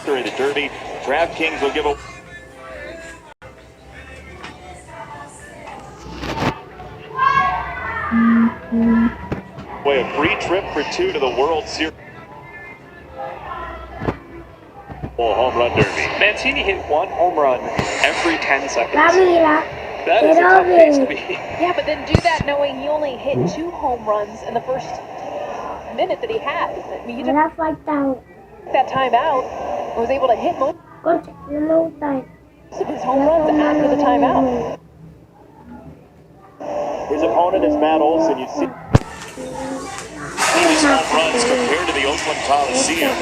in the Derby. DraftKings will give a free trip for 2 to the World Series. Home run derby. Mancini hit 1 home run every 10 seconds. That is a tough pace to be. Yeah, but then do that knowing he only hit 2 home runs in the first minute that he had. I mean, he took that time out and was able to hit most of his home runs after the timeout. His opponent is Matt Olson. You see his home runs compared to the Oakland Coliseum.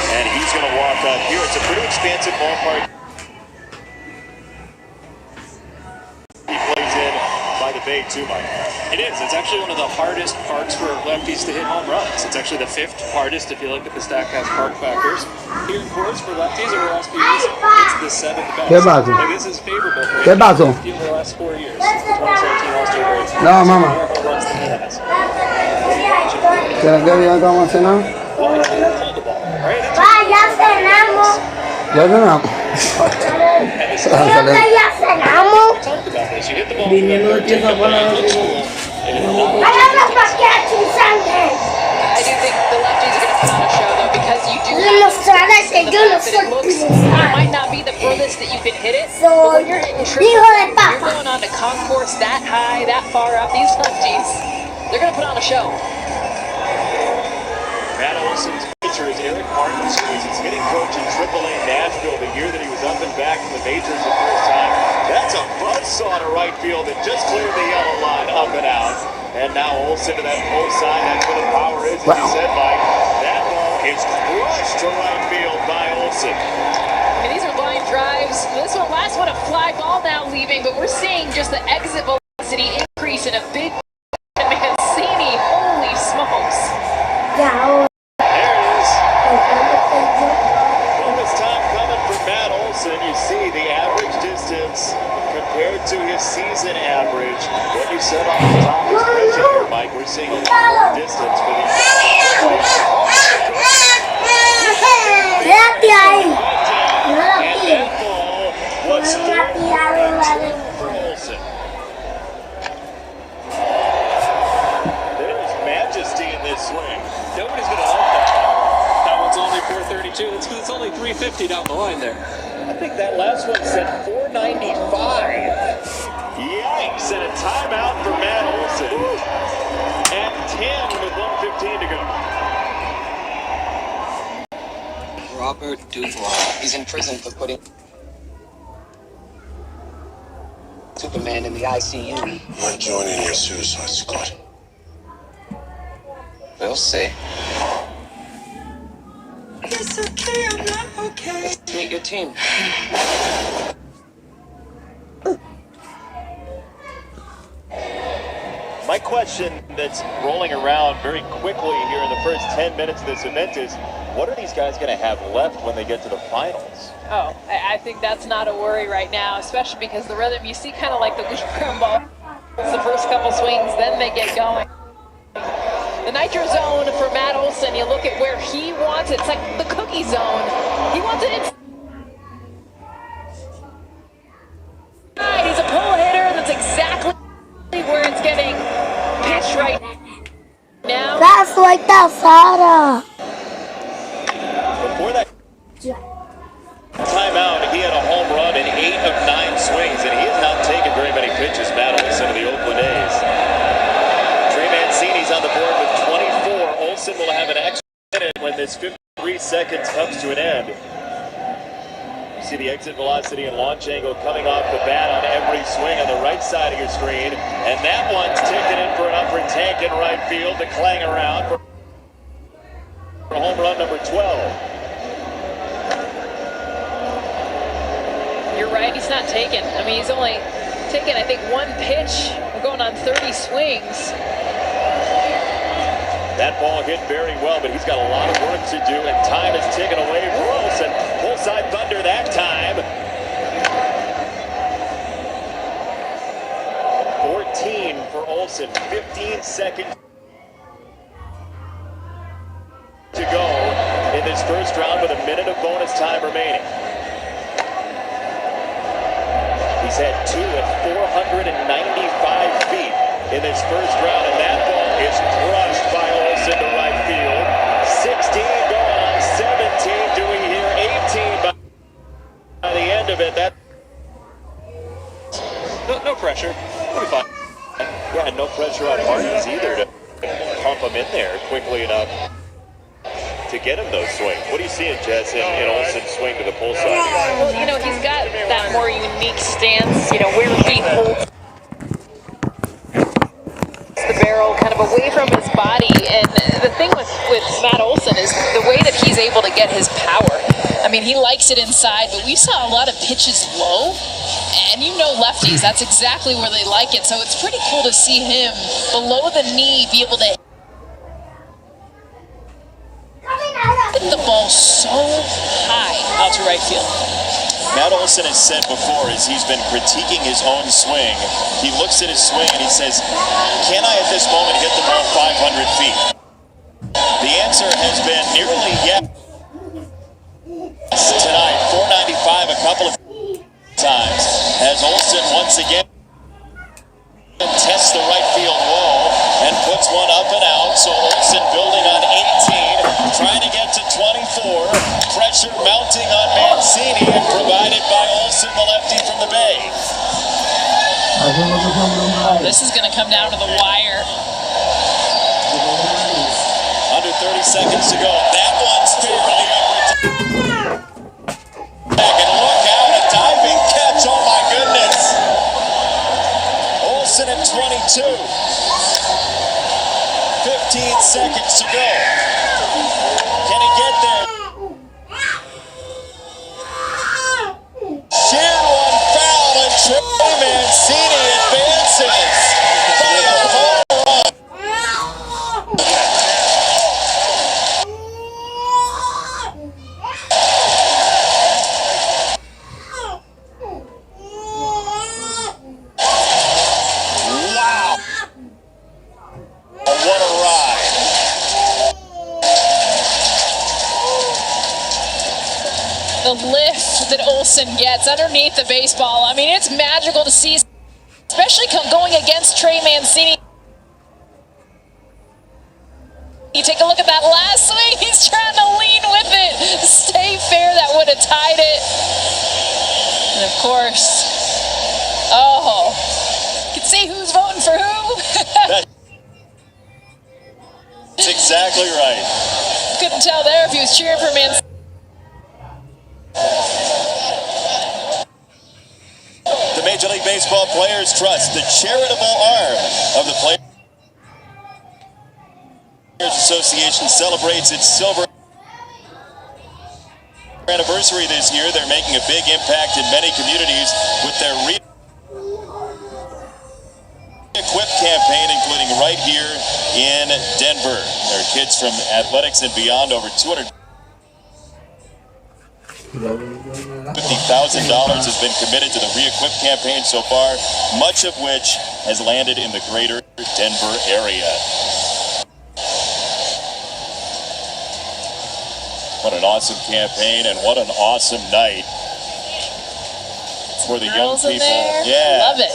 And he's going to walk out here. It's a pretty expansive ballpark. He plays in by the Bay too, Mike. It is. It's actually one of the hardest parks for lefties to hit home runs. It's actually the 5th hardest if you look at the Statcast park factors. Here, of course, for lefties over SPs, it's the 7th best. Like, this is favorable for him. In the last 4 years, 2017 All-Star break. No, mama. More home runs than he has. ¿Qué vamos a cenar? Ya cenamos. Ya cenamos. Creo que ya cenamos. Viniendo de pieza para la noche. Hagamos paquete sin sangre. I do think the lefties are going to put on a show, though, because you do Yo no sabes que yo no that it looks, soy it might not be the furthest that you can hit it, but Soy when you're hitting hijo de you're papa. going on to concourse that high, that far up, these lefties, they're going to put on a show. Matt Olson's pitcher is Eric Martins, who is his hitting coach in AAA Nashville the year that he was up and back from the majors the first time. That's a buzzsaw to right field that just cleared the yellow line up and out. And now Olson to that full side. That's where the power is, as you said, Mike. That ball is crushed to right field by Olson. I mean, these are line drives. This last one, a fly ball now leaving, but we're seeing just the exit velocity increase in a big Mancini. Holy smokes. Ya, There it is. Bonus time coming for Matt Olson. You see the average distance compared to his season average. What you said off the top is pitching here, Mike. We're seeing a lot more distance for these quédate ahí. No lo and tires. that ball was No voy a tirarlo la de... for Olson. There's majesty in this swing. Nobody's going to like that. That one's only 432. That's because it's only 350 down the line there. I think that last one said 495. Yikes, and a timeout for Matt Olson. At 10 with 1:15 to go. Robert Dubois. He's in prison for putting Superman in the ICU. I'm joining your suicide squad. We'll see. It's okay, I'm not okay. Let's meet your team. My question that's rolling around very quickly here in the first 10 minutes of this event is, what are these guys going to have left when they get to the finals? Oh, I think that's not a worry right now, especially because the rhythm, you see kind of like the weak ground ball. It's the first couple swings, then they get going. The nitro zone for Matt Olson, you look at where he wants it. It's like the cookie zone. He wants it inside. He's a pull hitter. That's exactly where it's getting pitched right now. That's like that, Sarah. Before that timeout, he had a home run in 8 of 9 swings, and he has not taken very many pitches, Matt Olson of the Oakland A's. Trey Mancini's on the board with 24. Olson will have an extra minute when this 53 seconds comes to an end. You see the exit velocity and launch angle coming off the bat on every swing on the right side of your screen. And that one's ticked in for an upper tank in right field to clang around for home run number 12. You're right, he's not taken. I mean, he's only taken, I think, 1 pitch. We're going on 30 swings. That ball hit very well, but he's got a lot of work to do, and time is taken away from Olson. Full side thunder that time. 14 for Olson, 15 seconds to go in this his first round with a minute of bonus time remaining. He's had 2 at 495 feet in this first round, and that ball is crushed by Olsen to right field. 16 going on 17. Do we hear 18 by the end of it? That No pressure. We'll be fine. yeah, no pressure on Martins either to pump him in there quickly enough to get him those swings. What do you see in Jess in Olsen's swing to the pull side? Well, you know, he's got that more unique stance, you know, where he holds the barrel kind of away from his body. And the thing with Matt Olsen is the way that he's able to get his power. I mean, he likes it inside, but we saw a lot of pitches low. And you know lefties, that's exactly where they like it. So it's pretty cool to see him below the knee be able to hit the ball so high out to right field. Matt Olsen has said before, as he's been critiquing his own swing, he looks at his swing and he says, can I at this moment hit the ball 500 feet? The answer has been nearly yes tonight. 495 a couple of times as Olsen once again tests the right field wall and puts one up and out. So Olsen building on 18, trying to get to 24. Pressure mounting on Mancini and provided by Olsen, the lefty from the Bay. This is going to come down to the wire. Under 30 seconds to go. That one's favored the upper deck. And look out, a diving catch. Oh my goodness. Olsen at 22. 15 seconds to go. Can he get there? Sheared one foul and Trey Mancini advances by a home run. Wow. What a ride. The lift that Olsen gets underneath the baseball, I mean, it's magical to see, especially going against Trey Mancini. You take a look at that last swing, he's trying to lean with it. Stay fair, that would have tied it. And of course, oh, you can see who's voting for who. That's exactly right. Couldn't tell there if he was cheering for Mancini. The Major League Baseball Players Trust, the charitable arm of the Players Association, celebrates its silver anniversary this year. They're making a big impact in many communities with their Equip campaign, including right here in Denver. There are kids from athletics and beyond, over $250,000 has been committed to the Re-Equip campaign so far, much of which has landed in the greater Denver area. What an awesome campaign and what an awesome night for the young Girls in people. there. Yeah. Love it.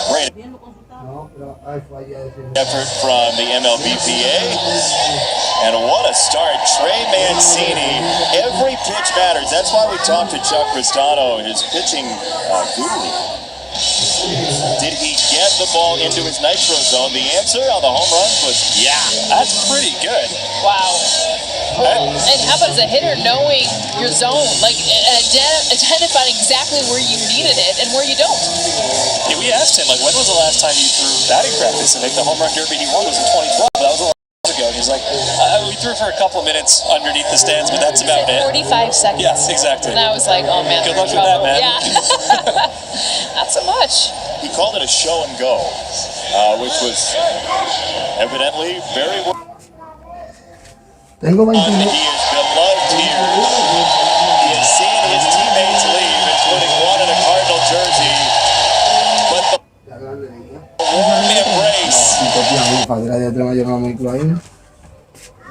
Great effort from the MLBPA. And what a start. Trey Mancini. Every pitch matters. That's why we talked to Chuck Cristano, his pitching guru. Did he get the ball into his nitro zone? The answer on the home run was yeah. That's pretty good. Wow. And how about as a hitter knowing your zone, like identifying exactly where you needed it and where you don't? Yeah, we asked him, like, when was the last time you threw batting practice? And like, the home run derby he won was in 2012. That was a long time ago. And he's like, we through for a couple minutes underneath the stands, but that's about it. 45 seconds. Yes, exactly. And I was like, oh man, Good they're luck in with that, trouble. man. Yeah. Not so much. He called it a show and go, which was evidently very well. Tengo 22. He is beloved here. He has seen his teammates leave, including one in a Cardinal jersey. But the warm embrace.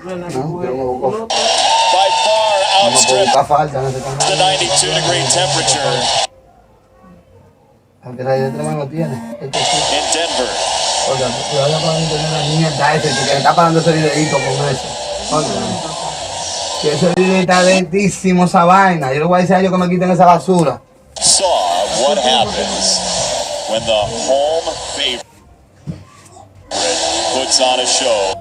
By far outstripped the 92-degree temperature in Denver. Oiga, cuidado con tener la mierda ese que está parando ese videito con eso. Oiga, que ese video está lentísimo esa vaina. Yo le voy a decir a ellos que me quiten esa basura. Saw what happens when the home favorite puts on a show.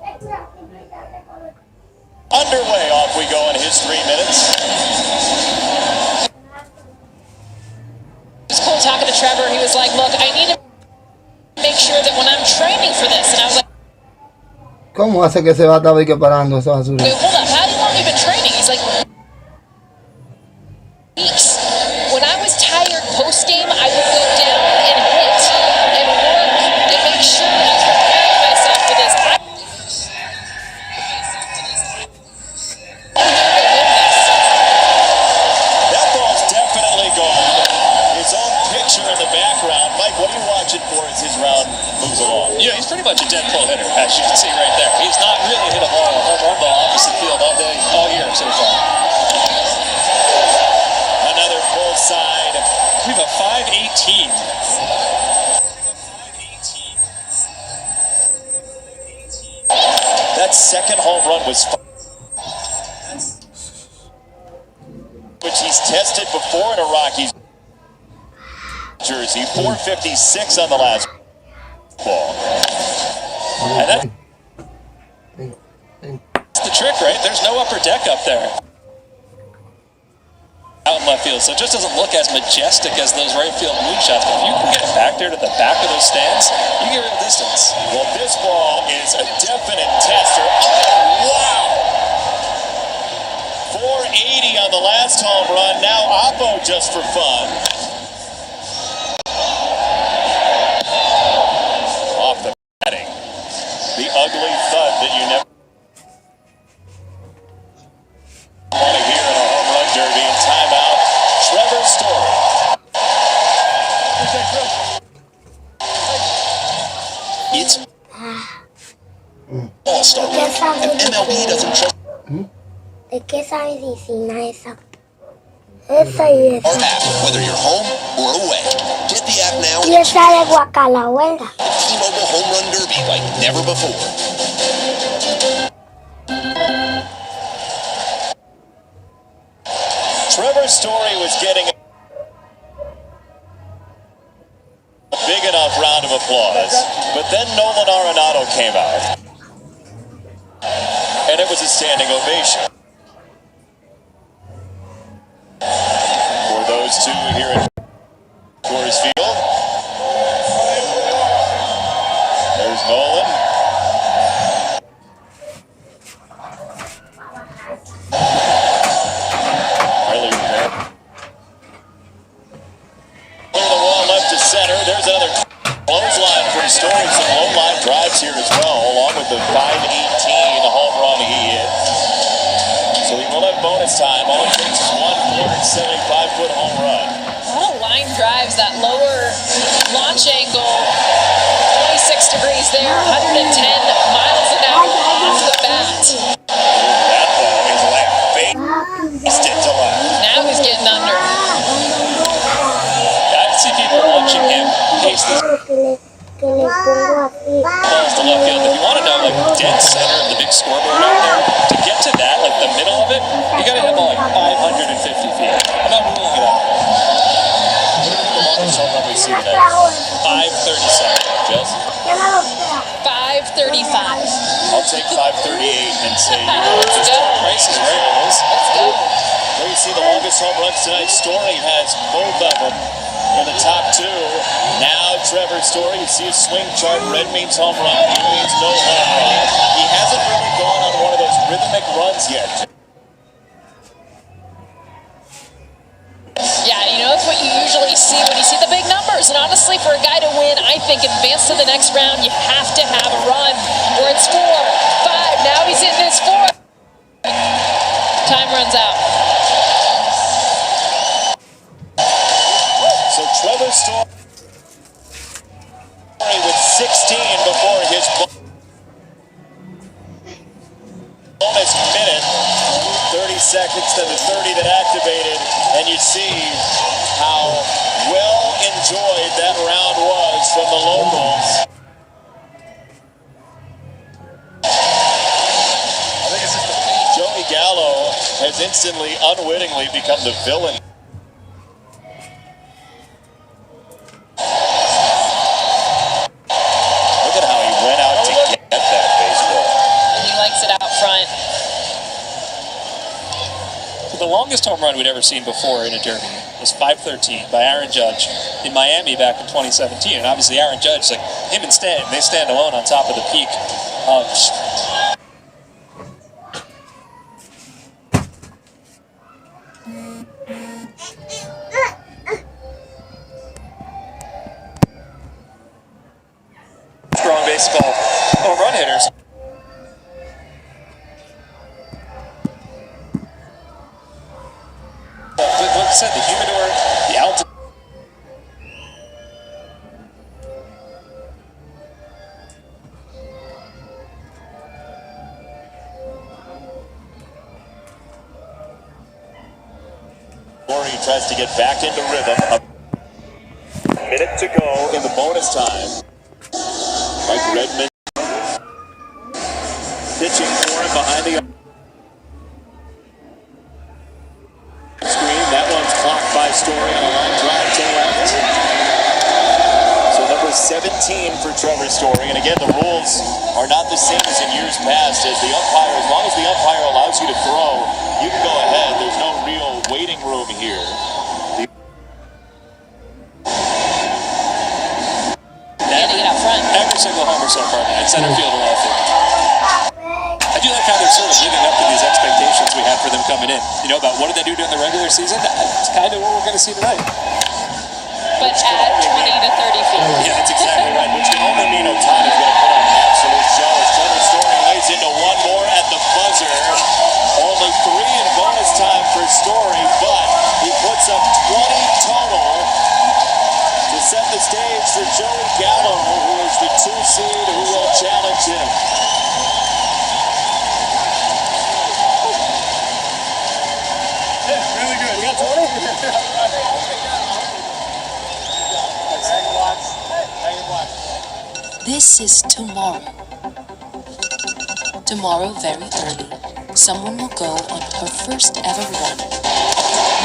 Underway, off we go in his 3 minutes. It was cool talking to Trevor. He was like, look, I need to make sure that when I'm training for this, and I was like, ¿Cómo hace que se va a estar ahí que parando esa basura? wait, hold up, how long have you been training? He's like, weeks. When I was tired post-game, I would go down and hit and work and make sure I was preparing myself for this. That ball's definitely gone. His own picture in the background. Mike, what are you watching for as his round moves along? Yeah, he's pretty much a dead flow hitter, as you can see right there. He's not really hit a home run ball opposite field all day, all year so far. Another full side. We have a 518. That second home run was which he's tested before in a Rockies jersey. 456 on the last ball. And that's the trick, right? There's no upper deck up there. Out in left field, so it just doesn't look as majestic as those right field moonshots. But if you can get it back there to the back of those stands, you get real distance. well, this ball is a definite tester. Oh, wow! 480 on the last home run. Now Oppo just for fun. Off the batting. The ugly thud that you never want to hear in a home run derby. And timeout. Trevor Story. It's All-Star Week, and MLB doesn't trust ¿De qué sabe medicina esa? Esa y esa. our app, whether you're home or away. Get the app now Y and esa de guacalahuela. T-Mobile Home Run Derby like never before. Trevor Story was getting a big enough round of applause, but then Nolan Arenado came out, and it was a standing ovation for those two here at Coors Field. There's Nolan. Riley there. Over the wall left to center. There's another clothesline for Story. Some low line drives here as well, along with the 518 home run he hit. So he will have bonus time. All it takes is one 475-foot home run. Oh, line drives, that lower launch angle, 26 degrees there, 110 miles an hour off the bat. That ball is left-faced it to left. Now he's getting under. I can see people watching him pace this Que le pongo así. balls to left field. If you want to know, like, dead center of the big scoreboard out there, to get to that, like, the middle of it, you got to hit like 550 feet. I'm not ruling it out. The longest home run we see today. 537. Jess? 535. I'll take 538 and say Just price is right. Let's go. there you see the longest home runs tonight. Story has both of them in the top two. Now Trevor Story, you see his swing chart. Red means home run, blue means no home run. He hasn't really gone on one of those rhythmic I think advance to the next round, you have to have a run. Or it's 4, 5. Now he's in this 4. Time runs out. So Trevor Story with 16 before his bonus minute. 30 seconds to the 30 that activated, and you see how well enjoyed that round was from the locals. Joey Gallo has instantly, unwittingly become the villain. Look at how he went out to get that baseball. He likes it out front. The longest home run we'd ever seen before in a derby was 513 by Aaron Judge in Miami back in 2017. And obviously Aaron Judge, like him and Stan, they stand alone on top of the peak of strong baseball home run hitters. Like I said, the humidor, the altitude. He tries to get back into rhythm. A minute to go in the bonus time. Mike Redmond pitching for him behind the screen. That one's clocked by Story on a line drive to left. So number 17 for Trevor Story. And again, the rules are not the same as in years past. As the umpire, as long as the umpire allows you to throw, you can go ahead. There's no real waiting room here. Every single homer so far, man. Center field or left field. I do like how they're sort of living up to these expectations we had for them coming in. You know, about what did they do during the regular season? That's kind of what we're going to see tonight. But at 20 to 30 feet. Yeah, that's exactly right. Which can only mean Otani's going to put on an absolute show. As Trevor Story lays into one more at the buzzer. Only 3 in bonus time for Story, but he puts up 20 total to set the stage for Joey Gallo, who is the 2 seed who will challenge him. Yeah, really good. We got 20. This is tomorrow. Tomorrow, very early, someone will go on her first ever run.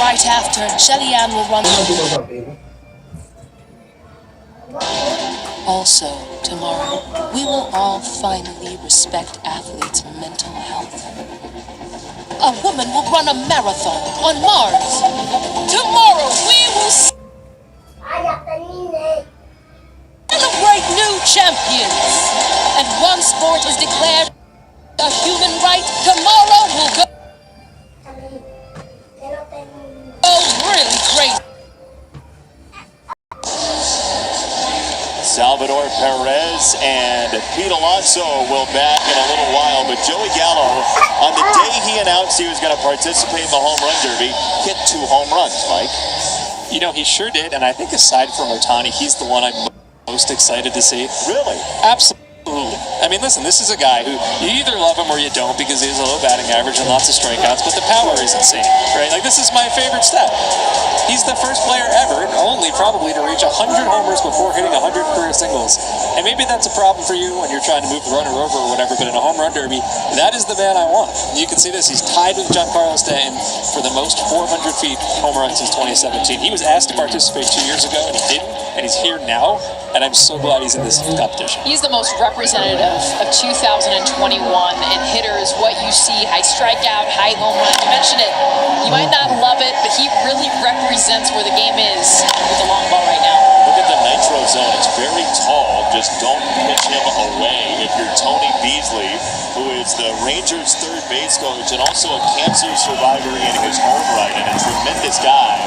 Right after, Shelly Ann will run. Also, tomorrow, we will all finally respect athletes' mental health. A woman will run a marathon on Mars. Tomorrow, we will celebrate new champions. And one sport is declared a human right. Tomorrow, we'll go really crazy. Salvador Perez and Pete Alonso will back in a little while, but Joey Gallo, on the day he announced he was going to participate in the home run derby, hit 2 home runs, Mike. You know, he sure did, and I think aside from Otani, he's the one I'm most excited to see. Really? Absolutely. I mean, listen, this is a guy who you either love him or you don't because he has a low batting average and lots of strikeouts, but the power is insane, right? Like, this is my favorite stat. He's the first player ever, and only probably, to reach 100 homers before hitting 100 career singles. And maybe that's a problem for you when you're trying to move the runner over or whatever, but in a home run derby, that is the man I want. You can see this. He's tied with Giancarlo Stanton for the most 400 feet home run since 2017. He was asked to participate 2 years ago, and he didn't, and he's here now, and I'm so glad he's in this competition. He's the most representative of 2021 in hitters. What you see, high strikeout, high home run. You mentioned it. You might not love it, but he really represents where the game is with the long ball right now. Look at the nitro zone. It's very tall. Just don't pitch him away. If you're Tony Beasley, who is the Rangers' third base coach and also a cancer survivor in his home right, and a tremendous guy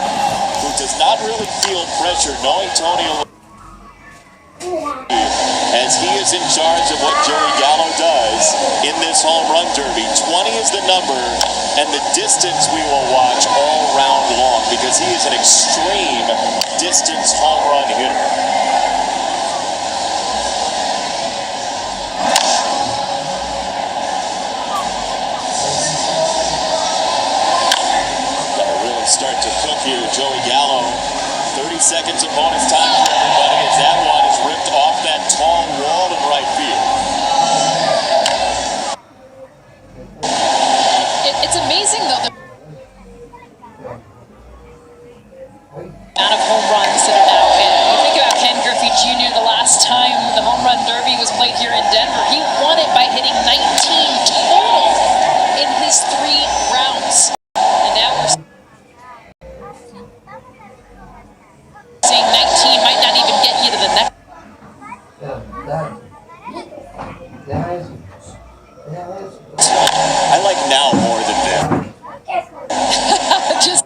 who does not really feel pressure, knowing Tony As he is in charge of what Joey Gallo does in this home run derby. 20 is the number, and the distance we will watch all round long because he is an extreme distance home run hitter. Gonna really start to cook here, Joey Gallo. 30 seconds of bonus time for everybody as that one is ripped off that tall wall in right field. It's amazing, though, the amount of home runs that are now in. You think about Ken Griffey Jr., the last time the home run derby was played here in Denver, he won it by hitting 19 total in his 3 rounds. And now we're seeing 19 might not even get you to the next. I like now more than then. Just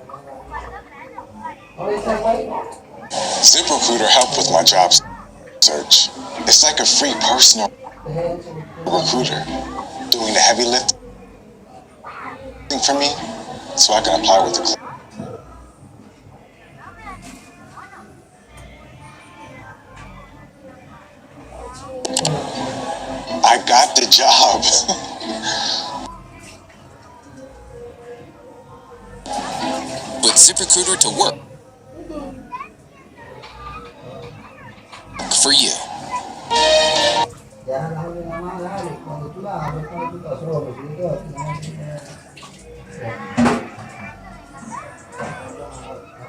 ZipRecruiter helped with my job search. It's like a free personal recruiter doing the heavy lifting for me so I can apply with the client. I got the job. With ZipRecruiter to work for you.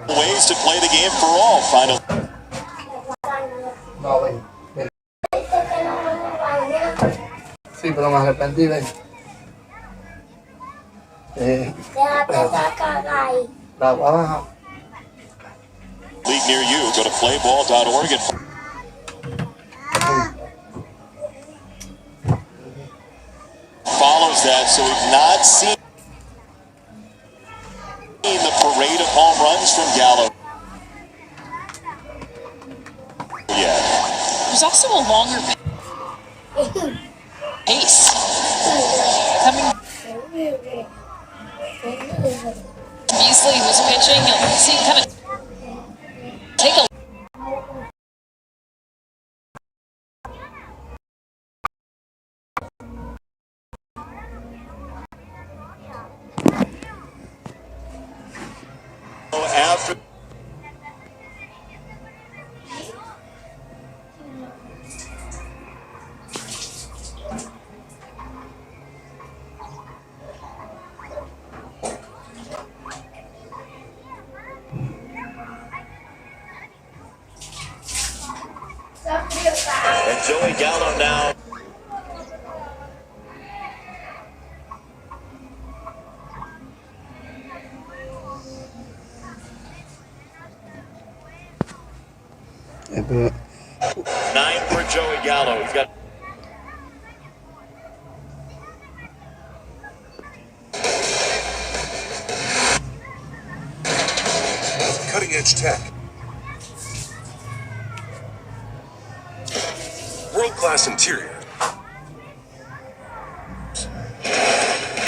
Ways to play the game for all. Final. Sí, pero me arrepentí, ven. Déjate esa caga ahí. La voy a bajar. League near you. Go to playball.org and follows that. So we've not seen the parade of home runs from Gallo yet. there's also a longer pace coming. Beasley was pitching, and see kind of take a After and Joey Gallo now. Nine for Joey Gallo. He's got Cutting-edge tech. World-class interior.